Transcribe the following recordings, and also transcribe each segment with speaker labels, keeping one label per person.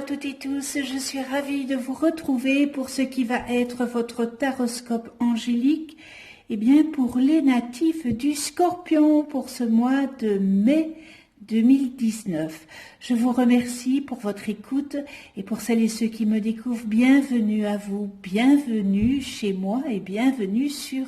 Speaker 1: toutes et tous, je suis ravie de vous retrouver pour ce qui va être votre taroscope angélique, et bien pour les natifs du Scorpion pour ce mois de mai 2019. Je vous remercie pour votre écoute et pour celles et ceux qui me découvrent, bienvenue à vous, bienvenue chez moi et bienvenue sur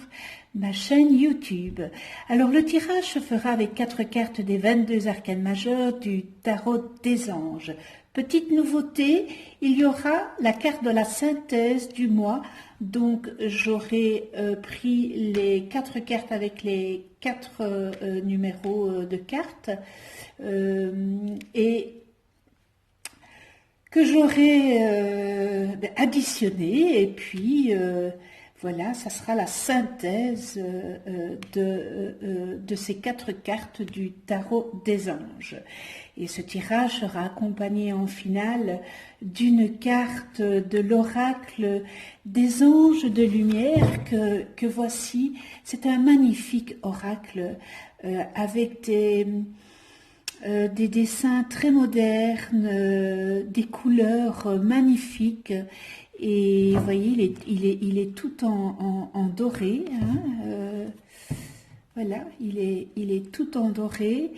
Speaker 1: ma chaîne YouTube. Alors le tirage se fera avec 4 cartes des 22 arcanes majeurs du tarot des anges. Petite nouveauté, il y aura la carte de la synthèse du mois. Donc j'aurai pris les 4 cartes avec les 4 numéros de cartes et que j'aurai additionné, et puis voilà, ça sera la synthèse de ces 4 cartes du tarot des anges. Et ce tirage sera accompagné en finale d'une carte de l'oracle des anges de lumière que voici. C'est un magnifique oracle avec des dessins très modernes, des couleurs magnifiques. Et vous voyez, il est tout en doré. Hein, voilà, il est tout en doré.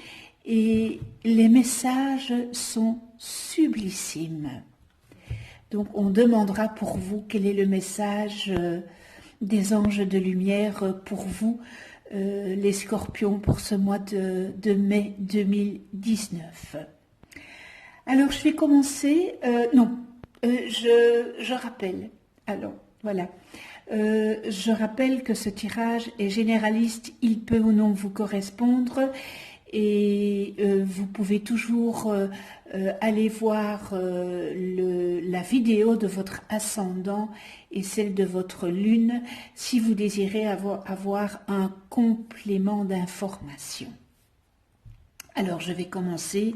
Speaker 1: Et les messages sont sublissimes. Donc on demandera pour vous quel est le message des anges de lumière pour vous, les scorpions, pour ce mois de mai 2019. Alors je vais commencer, je rappelle, alors voilà, je rappelle que ce tirage est généraliste, il peut ou non vous correspondre. Et vous pouvez toujours aller voir la vidéo de votre ascendant et celle de votre lune si vous désirez avoir un complément d'information. Alors je vais commencer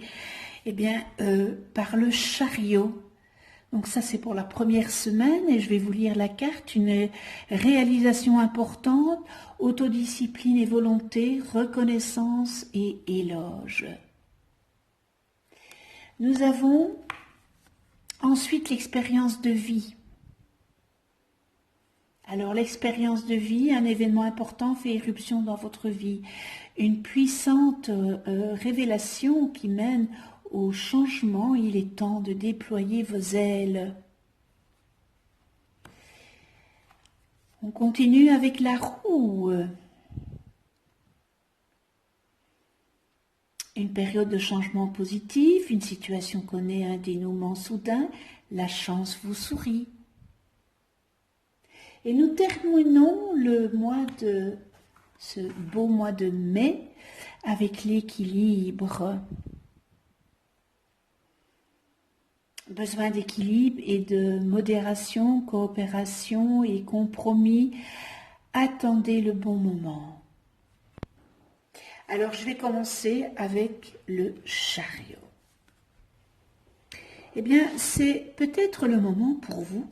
Speaker 1: par le chariot. Donc ça c'est pour la première semaine et je vais vous lire la carte, une réalisation importante, autodiscipline et volonté, reconnaissance et éloge. Nous avons ensuite l'expérience de vie. Alors l'expérience de vie, un événement important fait éruption dans votre vie, une puissante révélation qui mène au changement, il est temps de déployer vos ailes. On continue avec la roue. Une période de changement positif, une situation connaît un dénouement soudain, la chance vous sourit. Et nous terminons ce beau mois de mai avec l'équilibre. Besoin d'équilibre et de modération, coopération et compromis. Attendez le bon moment. Alors, je vais commencer avec le chariot. Eh bien, c'est peut-être le moment pour vous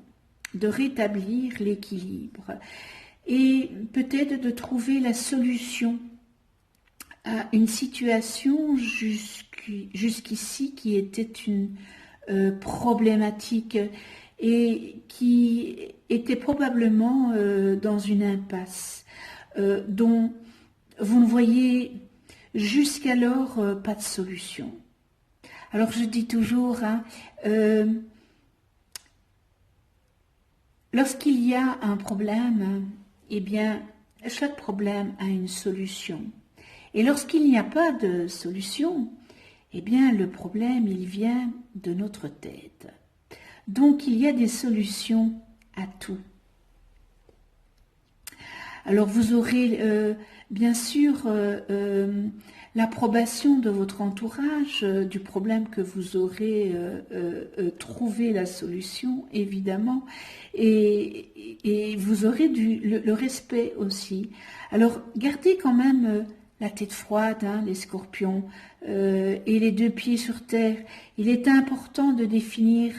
Speaker 1: de rétablir l'équilibre et peut-être de trouver la solution à une situation jusqu'ici qui était une problématique et qui était probablement dans une impasse dont vous ne voyez jusqu'alors pas de solution. Alors je dis toujours, lorsqu'il y a un problème, eh bien chaque problème a une solution. Et lorsqu'il n'y a pas de solution, eh bien, le problème, il vient de notre tête. Donc, il y a des solutions à tout. Alors, vous aurez bien sûr l'approbation de votre entourage du problème que vous aurez trouvé la solution, évidemment, et vous aurez le respect aussi. Alors, gardez quand même la tête froide, hein, les scorpions, et les 2 pieds sur terre. Il est important de définir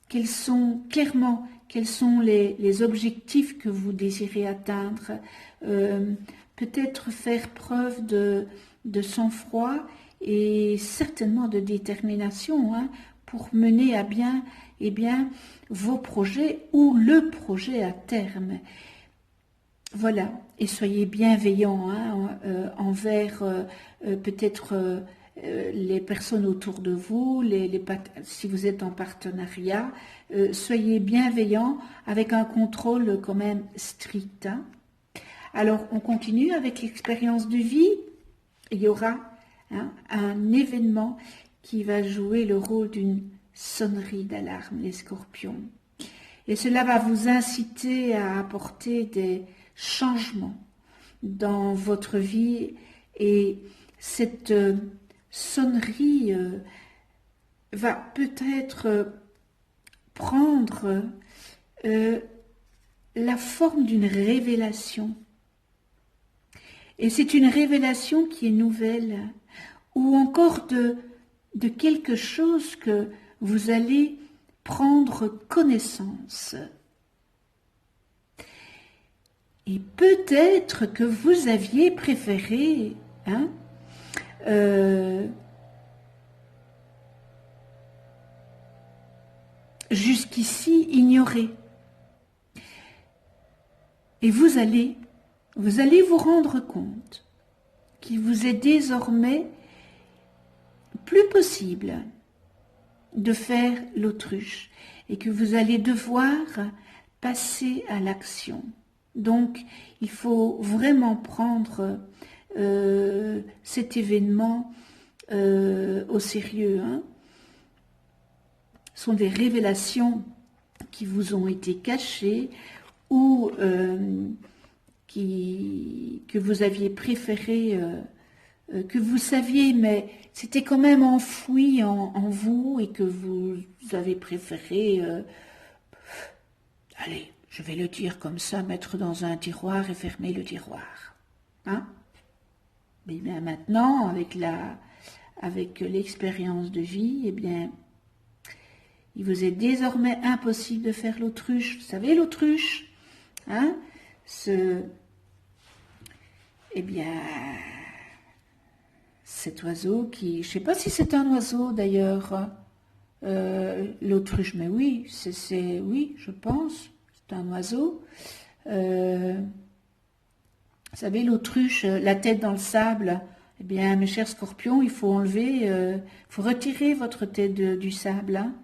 Speaker 1: quels sont les objectifs que vous désirez atteindre. Peut-être faire preuve de sang-froid et certainement de détermination, hein, pour mener à bien, eh bien, vos projets ou le projet à terme. Voilà, et soyez bienveillants envers peut-être les personnes autour de vous, si vous êtes en partenariat, soyez bienveillants avec un contrôle quand même strict. Hein. Alors, on continue avec l'expérience de vie. Il y aura un événement qui va jouer le rôle d'une sonnerie d'alarme, les scorpions. Et cela va vous inciter à apporter des changements dans votre vie. Et cette sonnerie va peut-être prendre la forme d'une révélation. Et c'est une révélation qui est nouvelle, ou encore de quelque chose que vous allez prendre connaissance. Et peut-être que vous aviez préféré jusqu'ici ignorer. Et vous allez vous rendre compte qu'il vous est désormais plus possible de faire l'autruche et que vous allez devoir passer à l'action. Donc, il faut vraiment prendre cet événement au sérieux. Hein. Ce sont des révélations qui vous ont été cachées ou que vous aviez préféré, que vous saviez, mais c'était quand même enfoui en vous et que vous avez préféré, allez, je vais le dire comme ça, mettre dans un tiroir et fermer le tiroir. Hein? Mais bien maintenant, avec l'expérience de vie, eh bien, il vous est désormais impossible de faire l'autruche. Vous savez, l'autruche, hein? Eh bien, cet oiseau qui, je ne sais pas si c'est un oiseau d'ailleurs, l'autruche, mais oui, oui, je pense, c'est un oiseau. Vous savez, l'autruche, la tête dans le sable, eh bien, mes chers scorpions, il faut faut retirer votre tête du sable, hein,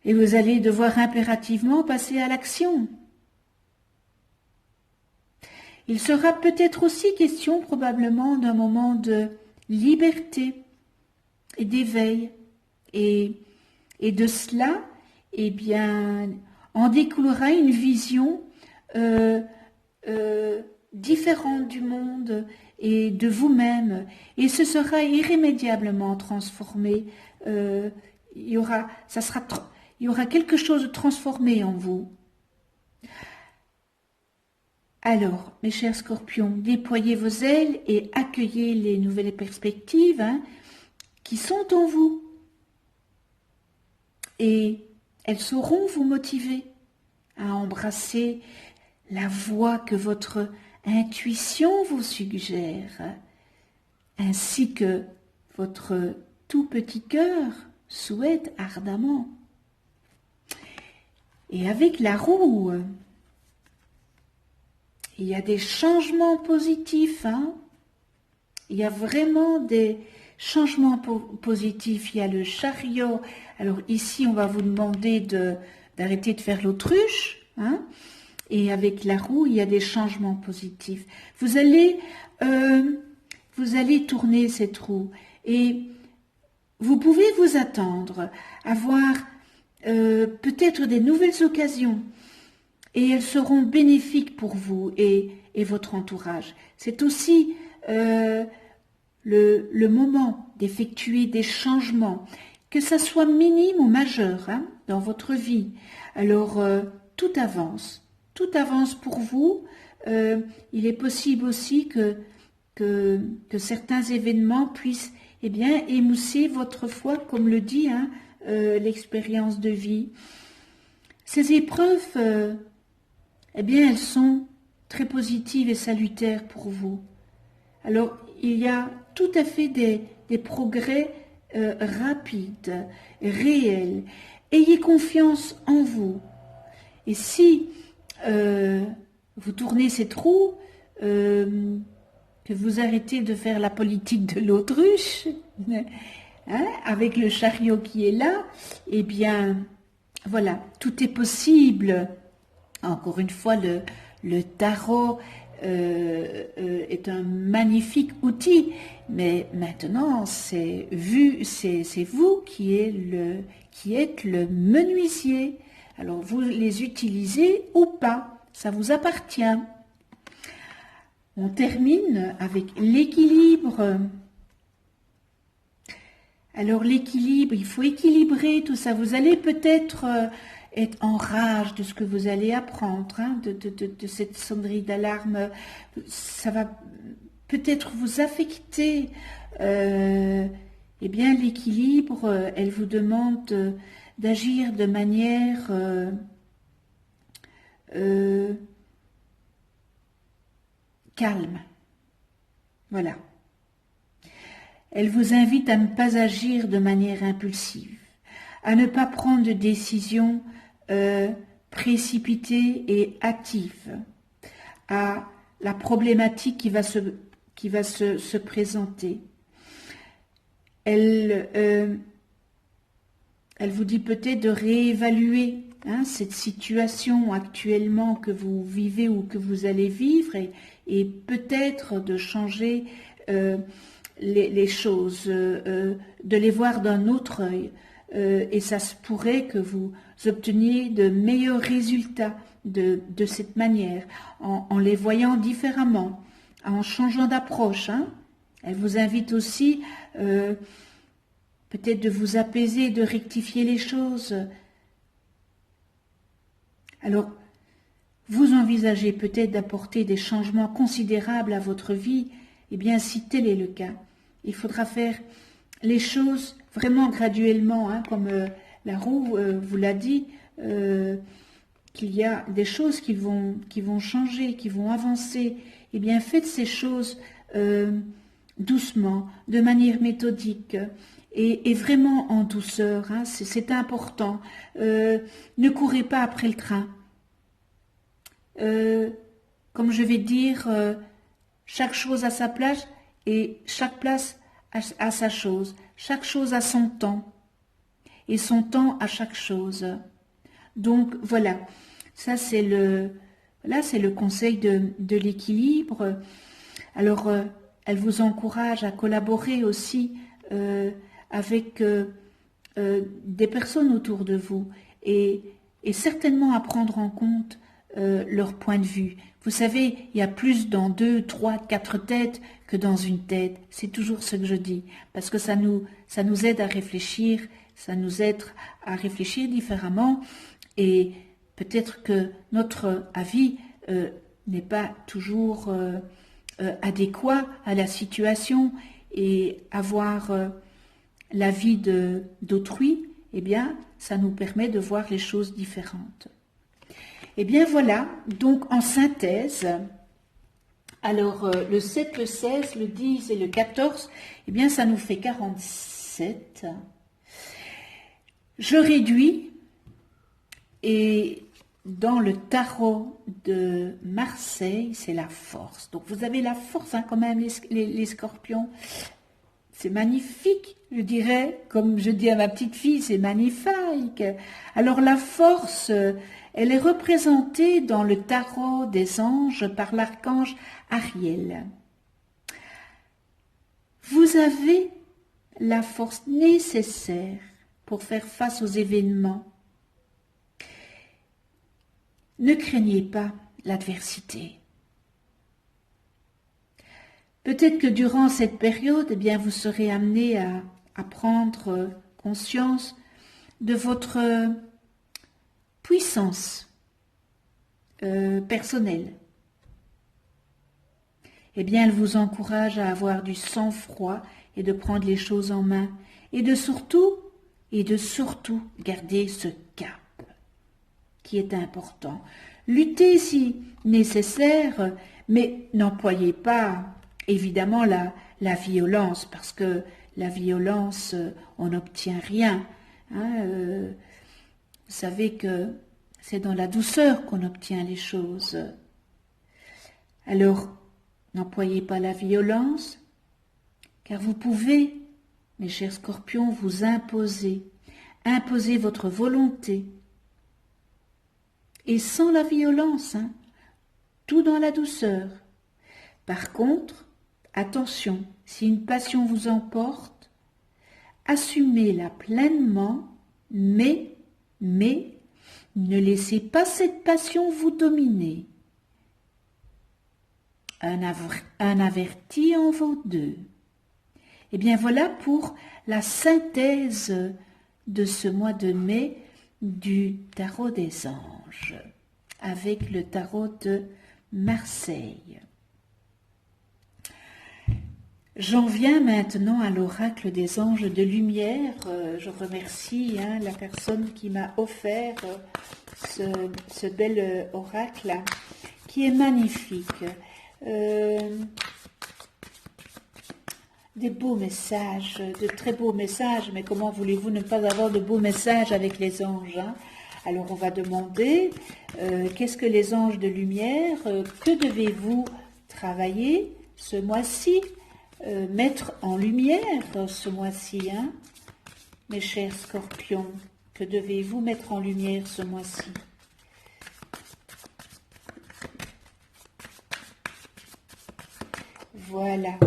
Speaker 1: et vous allez devoir impérativement passer à l'action. Il sera peut-être aussi question probablement d'un moment de liberté et d'éveil. Et de cela, eh bien, en découlera une vision différente du monde et de vous-même. Et ce sera irrémédiablement transformé. Il y aura quelque chose de transformé en vous. Alors, mes chers scorpions, déployez vos ailes et accueillez les nouvelles perspectives qui sont en vous. Et elles sauront vous motiver à embrasser la voie que votre intuition vous suggère, ainsi que votre tout petit cœur souhaite ardemment. Et avec la roue, il y a des changements positifs, hein? Il y a vraiment des changements positifs. Il y a le chariot. Alors ici, on va vous demander d'arrêter de faire l'autruche, hein? Et avec la roue, il y a des changements positifs. Vous allez tourner cette roue et vous pouvez vous attendre à voir peut-être des nouvelles occasions. Et elles seront bénéfiques pour vous et votre entourage. C'est aussi le moment d'effectuer des changements, que ça soit minime ou majeur dans votre vie. Alors, tout avance pour vous. Il est possible aussi que certains événements puissent émousser votre foi, comme le dit l'expérience de vie. Ces épreuves, elles sont très positives et salutaires pour vous. Alors, il y a tout à fait des progrès rapide, réel. Ayez confiance en vous. Et si vous tournez cette roue, que vous arrêtez de faire la politique de l'autruche, hein, avec le chariot qui est là, eh bien, voilà, tout est possible. Encore une fois, le tarot est un magnifique outil, mais maintenant, c'est vous qui êtes le menuisier. Alors, vous les utilisez ou pas, ça vous appartient. On termine avec l'équilibre. Alors l'équilibre, il faut équilibrer tout ça. Vous allez peut-être être en rage de ce que vous allez apprendre, hein, de cette sonnerie d'alarme. Ça va peut-être vous affecter. Eh bien l'équilibre, elle vous demande d'agir de manière calme. Voilà. Elle vous invite à ne pas agir de manière impulsive, à ne pas prendre de décisions précipitées et hâtives, à la problématique qui va se présenter. Elle vous dit peut-être de réévaluer cette situation actuellement que vous vivez ou que vous allez vivre et peut-être de changer les choses, de les voir d'un autre œil. Et ça se pourrait que vous obteniez de meilleurs résultats de cette manière, en les voyant différemment, en changeant d'approche. Elle vous invite aussi peut-être de vous apaiser, de rectifier les choses. Alors, vous envisagez peut-être d'apporter des changements considérables à votre vie. Eh bien, si tel est le cas, il faudra faire les choses vraiment graduellement, comme la roue vous l'a dit, qu'il y a des choses qui vont changer, qui vont avancer. Eh bien, faites ces choses doucement, de manière méthodique et vraiment en douceur. C'est important. Ne courez pas après le train. Comme je vais dire, chaque chose a sa place et chaque place a sa chose. Chaque chose a son temps et son temps à chaque chose. Donc voilà, ça c'est le conseil de l'équilibre. Alors elle vous encourage à collaborer aussi avec des personnes autour de vous et certainement à prendre en compte leur point de vue. Vous savez, il y a plus dans 2, 3, 4 têtes que dans une tête. C'est toujours ce que je dis, parce que ça nous aide à réfléchir, ça nous aide à réfléchir différemment, et peut-être que notre avis n'est pas toujours adéquat à la situation, et avoir l'avis d'autrui, eh bien, ça nous permet de voir les choses différentes. Eh bien voilà, donc en synthèse, alors le 7, le 16, le 10 et le 14, eh bien ça nous fait 47. Je réduis, et dans le tarot de Marseille, c'est la force. Donc vous avez la force quand même, les scorpions. C'est magnifique, je dirais, comme je dis à ma petite fille, c'est magnifique. Alors la force, elle est représentée dans le tarot des anges par l'archange Ariel. Vous avez la force nécessaire pour faire face aux événements. Ne craignez pas l'adversité. Peut-être que durant cette période, eh bien, vous serez amené à prendre conscience de votre puissance personnelle. Eh bien, elle vous encourage à avoir du sang-froid et de prendre les choses en main et de surtout garder ce cap qui est important. Luttez si nécessaire, mais n'employez pas évidemment la violence, parce que la violence, on n'obtient rien. Hein, vous savez que c'est dans la douceur qu'on obtient les choses. Alors, n'employez pas la violence, car vous pouvez, mes chers scorpions, vous imposer votre volonté. Et sans la violence, hein, tout dans la douceur. Par contre, attention, si une passion vous emporte, assumez-la pleinement, mais ne laissez pas cette passion vous dominer. Un averti en vaut deux. Et bien voilà pour la synthèse de ce mois de mai du tarot des anges, avec le tarot de Marseille. J'en viens maintenant à l'oracle des anges de lumière. Je remercie la personne qui m'a offert ce bel oracle qui est magnifique. Des beaux messages, de très beaux messages, mais comment voulez-vous ne pas avoir de beaux messages avec les anges, hein? Alors on va demander, qu'est-ce que les anges de lumière, que devez-vous travailler ce mois-ci, mettre en lumière ce mois-ci, hein? Mes chers scorpions, que devez-vous mettre en lumière ce mois-ci? Voilà.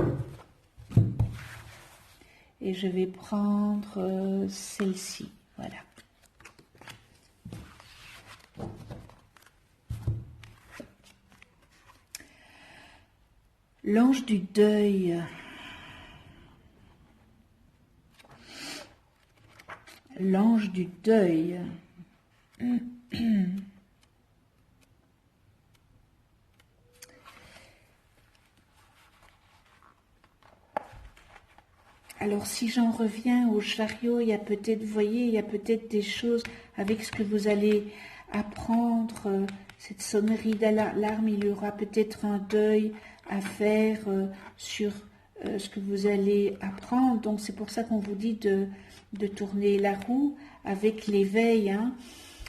Speaker 1: Et je vais prendre celle-ci, voilà. L'ange du deuil. L'ange du deuil. Alors si j'en reviens au chariot, il y a peut-être, vous voyez, il y a peut-être des choses avec ce que vous allez apprendre, cette sonnerie d'alarme, il y aura peut-être un deuil à faire sur ce que vous allez apprendre. Donc c'est pour ça qu'on vous dit de tourner la roue avec l'éveil. Hein.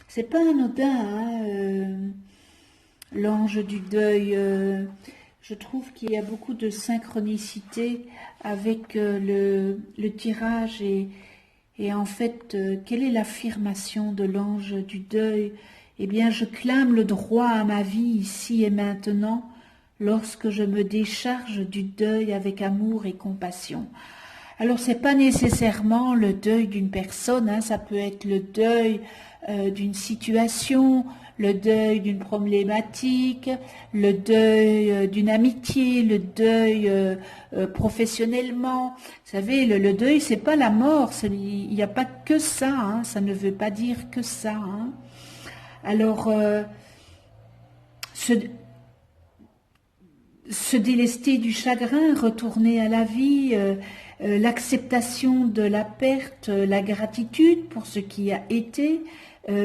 Speaker 1: C'est pas anodin, hein, l'ange du deuil. Je trouve qu'il y a beaucoup de synchronicité avec le tirage et en fait, quelle est l'affirmation de l'ange du deuil? Eh bien, je clame le droit à ma vie ici et maintenant lorsque je me décharge du deuil avec amour et compassion. Alors, c'est pas nécessairement le deuil d'une personne, hein, ça peut être le deuil d'une situation, le deuil d'une problématique, le deuil d'une amitié, le deuil professionnellement. Vous savez, le deuil, c'est pas la mort, il n'y a pas que ça, hein, ça ne veut pas dire que ça. Hein. Alors, se délester du chagrin, retourner à la vie, l'acceptation de la perte, la gratitude pour ce qui a été,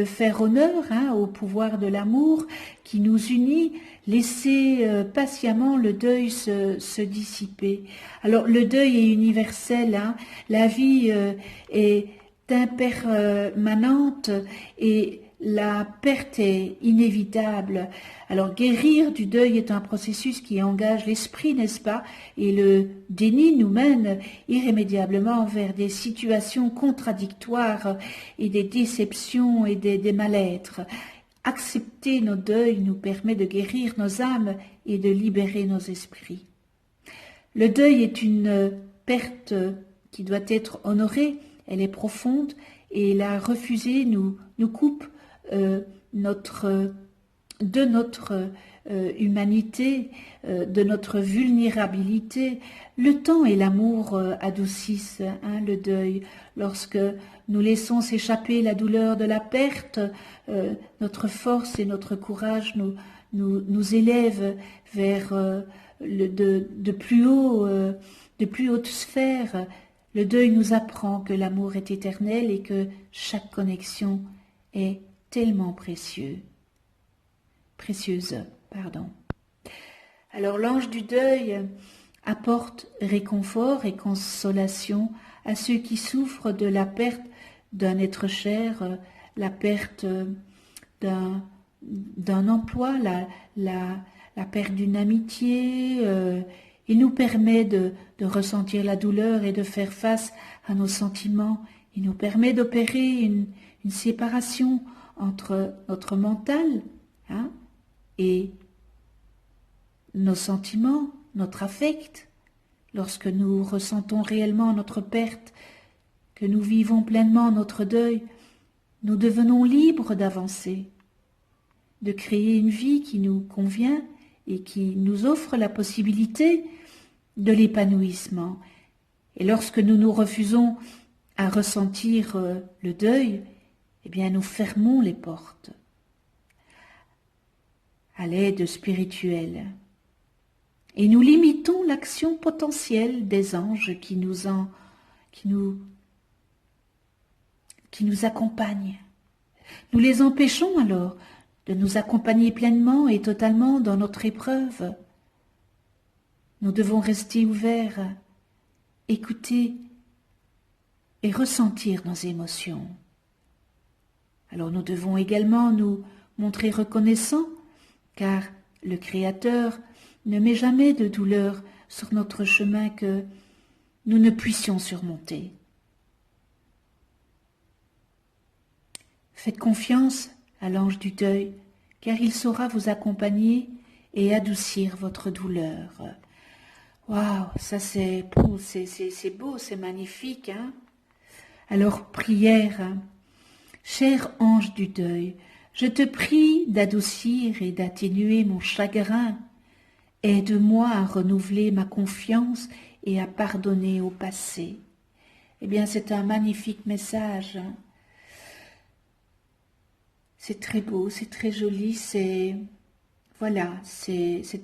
Speaker 1: faire honneur au pouvoir de l'amour qui nous unit, laisser patiemment le deuil se dissiper. Alors le deuil est universel, hein, la vie est impermanente et la perte est inévitable. Alors guérir du deuil est un processus qui engage l'esprit, n'est-ce pas? Et le déni nous mène irrémédiablement vers des situations contradictoires et des déceptions et des mal-être. Accepter nos deuils nous permet de guérir nos âmes et de libérer nos esprits. Le deuil est une perte qui doit être honorée, elle est profonde et la refuser nous coupe de notre humanité, de notre vulnérabilité. Le temps et l'amour adoucissent le deuil. Lorsque nous laissons s'échapper la douleur de la perte, notre force et notre courage nous élèvent vers de plus hautes sphères. Le deuil nous apprend que l'amour est éternel et que chaque connexion est tellement précieuse. Alors l'ange du deuil, apporte réconfort et consolation à ceux qui souffrent de la perte d'un être cher, la perte d'un emploi, la perte d'une amitié. Il nous permet de ressentir la douleur et de faire face à nos sentiments. Il nous permet d'opérer une séparation entre notre mental et nos sentiments, notre affect. Lorsque nous ressentons réellement notre perte, que nous vivons pleinement notre deuil, nous devenons libres d'avancer, de créer une vie qui nous convient et qui nous offre la possibilité de l'épanouissement. Et lorsque nous nous refusons à ressentir le deuil, eh bien nous fermons les portes à l'aide spirituelle. Et nous limitons l'action potentielle des anges qui nous accompagnent. Nous les empêchons alors de nous accompagner pleinement et totalement dans notre épreuve. Nous devons rester ouverts, écouter et ressentir nos émotions. Alors nous devons également nous montrer reconnaissants, car le Créateur ne met jamais de douleur sur notre chemin que nous ne puissions surmonter. Faites confiance à l'ange du deuil, car il saura vous accompagner et adoucir votre douleur. Waouh, ça c'est beau, c'est magnifique. Alors, prière. Cher ange du deuil, je te prie d'adoucir et d'atténuer mon chagrin. Aide-moi à renouveler ma confiance et à pardonner au passé. Eh bien, c'est un magnifique message. C'est très beau, c'est très joli, c'est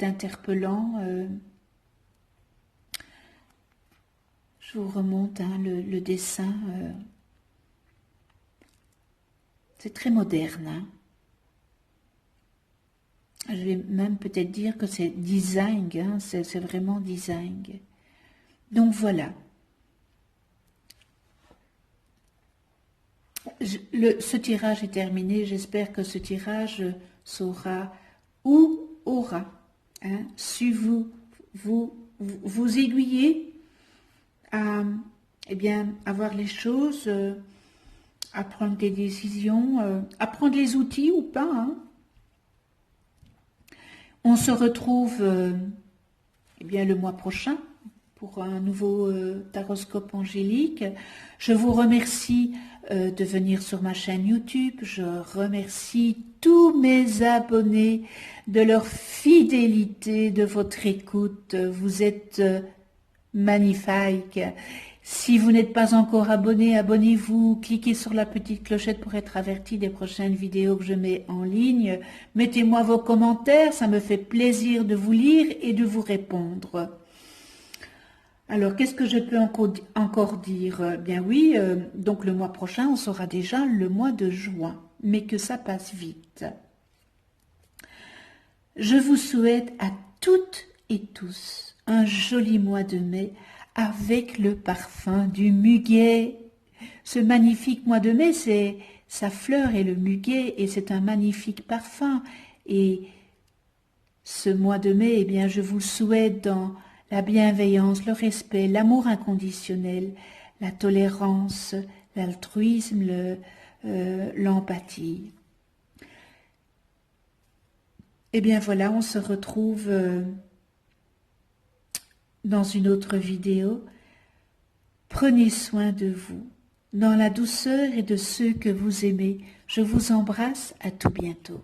Speaker 1: interpellant. Je vous remonte le dessin. C'est très moderne. Je vais même peut-être dire que c'est design, c'est vraiment design. Donc voilà. Ce tirage est terminé. J'espère que ce tirage saura ou aura su vous aiguiller à voir les choses, à prendre des décisions, à prendre les outils ou pas. On se retrouve le mois prochain pour un nouveau taroscope angélique. Je vous remercie de venir sur ma chaîne YouTube. Je remercie tous mes abonnés de leur fidélité, de votre écoute. Vous êtes magnifiques. Si vous n'êtes pas encore abonné, abonnez-vous, cliquez sur la petite clochette pour être averti des prochaines vidéos que je mets en ligne. Mettez-moi vos commentaires, ça me fait plaisir de vous lire et de vous répondre. Alors, qu'est-ce que je peux encore dire? Bien oui, donc le mois prochain, on sera déjà le mois de juin, mais que ça passe vite. Je vous souhaite à toutes et tous un joli mois de mai, avec le parfum du muguet. Ce magnifique mois de mai, sa fleur est le muguet et c'est un magnifique parfum. Et ce mois de mai, je vous souhaite dans la bienveillance, le respect, l'amour inconditionnel, la tolérance, l'altruisme, l'empathie. Voilà, on se retrouve dans une autre vidéo. Prenez soin de vous, dans la douceur et de ceux que vous aimez. Je vous embrasse, à tout bientôt.